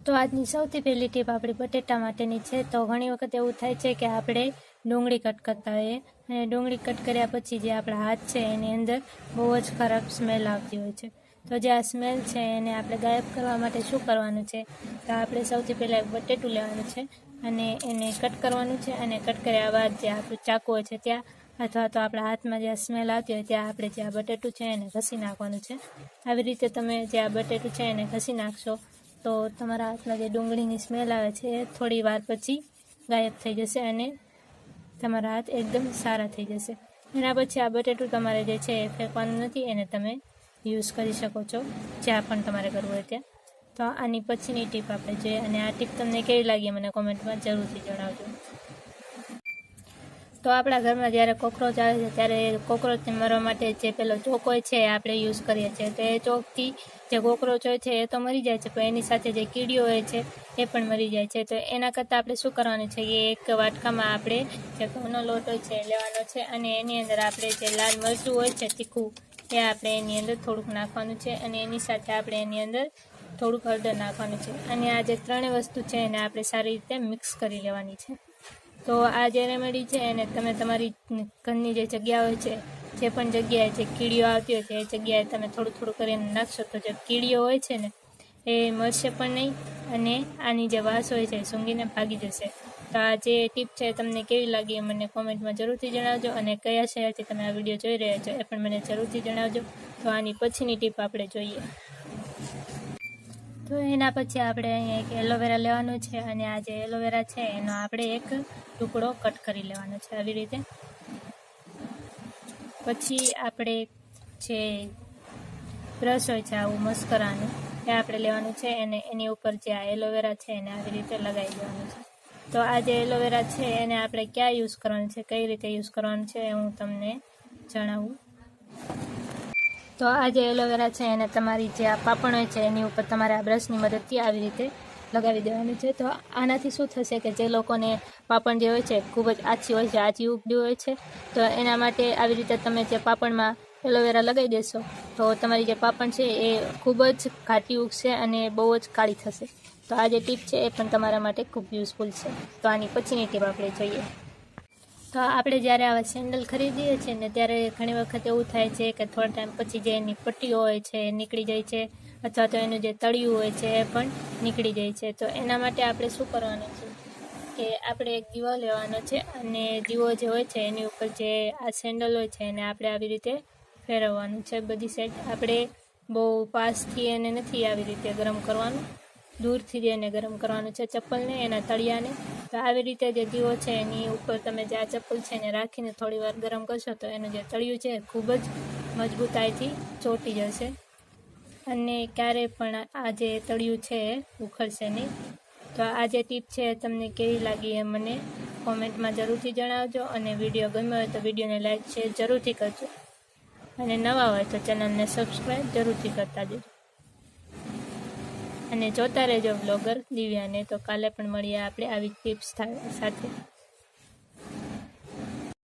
તો આજની સૌથી પહેલી ટીપ આપણી બટેટા માટેની છે। તો ઘણી વખત એવું થાય છે કે આપણે ડુંગળી કટ કરતા હોઈએ અને ડુંગળી કટ કર્યા પછી જે આપણા હાથ છે એની અંદર બહુ જ ખરાબ સ્મેલ આવતી હોય છે। તો જે આ સ્મેલ છે એને આપણે ગાયબ કરવા માટે શું કરવાનું છે, તો આપણે સૌથી પહેલાં એક બટેટું લેવાનું છે અને એને કટ કરવાનું છે અને કટ કર્યા બાદ જે આપણું ચાકુ હોય છે ત્યાં અથવા તો આપણા હાથમાં જે સ્મેલ આવતી હોય ત્યાં આપણે જે આ બટેટું છે એને ઘસી નાખવાનું છે। આવી રીતે તમે જે આ બટેટું છે એને ઘસી નાખશો તો તમારા હાથમાં જે ડુંગળીની સ્મેલ આવે છે એ થોડી વાર પછી ગાયબ થઈ જશે અને તમારા હાથ એકદમ સારા થઈ જશે। એના પછી આ બટેટું તમારે જે છે એ ફેંકવાનું નથી, એને તમે યુઝ કરી શકો છો જ્યાં પણ તમારે કરવું હોય ત્યાં। તો આની પછીની ટીપ આપણે જોઈએ અને આ ટીપ તમને કેવી લાગી મને કોમેન્ટમાં જરૂરથી જણાવજો। તો આપણા ઘરમાં જ્યારે કોકરોચ આવે છે ત્યારે કોકરોચને મારવા માટે જે પેલો ચોક હોય છે એ આપણે યુઝ કરીએ છીએ। તો એ ચોકથી જે કોકરોચ હોય છે એ તો મરી જાય છે પણ એની સાથે જે કીડીઓ હોય છે એ પણ મરી જાય છે। તો એના કરતાં આપણે શું કરવાનું છે કે એક વાટકામાં આપણે જે ઘઉંનો લોટ હોય છે એ લેવાનો છે અને એની અંદર આપણે જે લાલ મરચું હોય છે તીખું એ આપણે એની અંદર થોડુંક નાખવાનું છે અને એની સાથે આપણે એની અંદર થોડુંક હળદર નાખવાનું છે અને આ જે ત્રણેય વસ્તુ છે એને આપણે સારી રીતે મિક્સ કરી લેવાની છે। તો આ જે રેમેડી છે એને તમે તમારી ઘરની જે જગ્યા હોય છે, જે પણ જગ્યાએ જે કીડીઓ આવતી હોય છે એ જગ્યાએ તમે થોડું થોડું કરીને નાખશો તો જે કીડીઓ હોય છે ને એ મળશે પણ નહીં અને આની જે વાસ હોય છે એ સૂંઘીને ભાગી જશે। તો આ જે ટીપ છે તમને કેવી લાગી એ મને કોમેન્ટમાં જરૂરથી જણાવજો અને કયા શહેરથી તમે આ વિડીયો જોઈ રહ્યા છો એ પણ મને જરૂરથી જણાવજો। તો આની પછીની ટીપ આપણે જોઈએ। તો એના પછી આપણે અહીંયા એક એલોવેરા લેવાનું છે અને આ જે એલોવેરા છે એનો આપણે એક ટુકડો કટ કરી લેવાનો છે આવી રીતે। પછી આપણે જે બ્રશ હોય છે આવું મસ્કરાનું એ આપણે લેવાનું છે અને એની ઉપર જે આ એલોવેરા છે એને આવી રીતે લગાવી દેવાનું છે। તો આ જે એલોવેરા છે એને આપણે ક્યાં યુઝ કરવાનું છે, કઈ રીતે યુઝ કરવાનું છે એ હું તમને જણાવું। તો આ જે એલોવેરા છે એને તમારી જે આ પાપણ હોય છે એની ઉપર તમારે આ બ્રશની મદદથી આવી રીતે લગાવી દેવાનું છે। તો આનાથી શું થશે કે જે લોકોને પાપણ જે હોય છે ખૂબ જ આછી હોય છે, આછી ઉગડી હોય છે, તો એના માટે આવી રીતે તમે જે પાપણમાં એલોવેરા લગાવી દેશો તો તમારી જે પાપણ છે એ ખૂબ જ ઘાટી ઉગશે અને બહુ જ કાળી થશે। તો આ જે ટીપ છે એ પણ તમારા માટે ખૂબ યુઝફુલ છે। તો આની પછીની ટીપ આપણે જોઈએ। તો આપણે જ્યારે આવા સેન્ડલ ખરીદીએ છીએ ને ત્યારે ઘણી વખત એવું થાય છે કે થોડા ટાઈમ પછી જે એની પટ્ટીઓ હોય છે એ નીકળી જાય છે અથવા તો એનું જે તળિયું હોય છે એ પણ નીકળી જાય છે। તો એના માટે આપણે શું કરવાનું છે કે આપણે એક દીવો લેવાનો છે અને દીવો જે હોય છે એની ઉપર જે આ સેન્ડલ હોય છે એને આપણે આવી રીતે ફેરવવાનું છે બધી સાઈડ। આપણે બહુ પાસથી એને નથી આવી રીતે ગરમ કરવાનું, દૂરથી એને ગરમ કરવાનું છે ચપ્પલને, એના તળિયાને। તો આવી રીતે જે દીવો છે એની ઉપર તમે જે આ ચપ્પલ છે એને રાખીને થોડી વાર ગરમ કરશો તો એનું જે તળિયું છે એ ખૂબ જ મજબૂતાઈથી ચોંટી જશે અને ક્યારેય પણ આ જે તળિયું છે એ ઉખડશે નહીં। તો આ જે ટીપ છે એ તમને કેવી લાગી એ મને કોમેન્ટમાં જરૂરથી જણાવજો અને વિડીયો ગમ્યો હોય તો વિડીયોને લાઈક શેર જરૂરથી કરજો અને નવા હોય તો ચેનલને સબસ્ક્રાઈબ જરૂરથી કરતા જજો અને જોતા રહેજો બ્લોગર દિવ્યાને। તો કાલે પણ મળીએ આપણે આવી ટિપ્સ સાથે।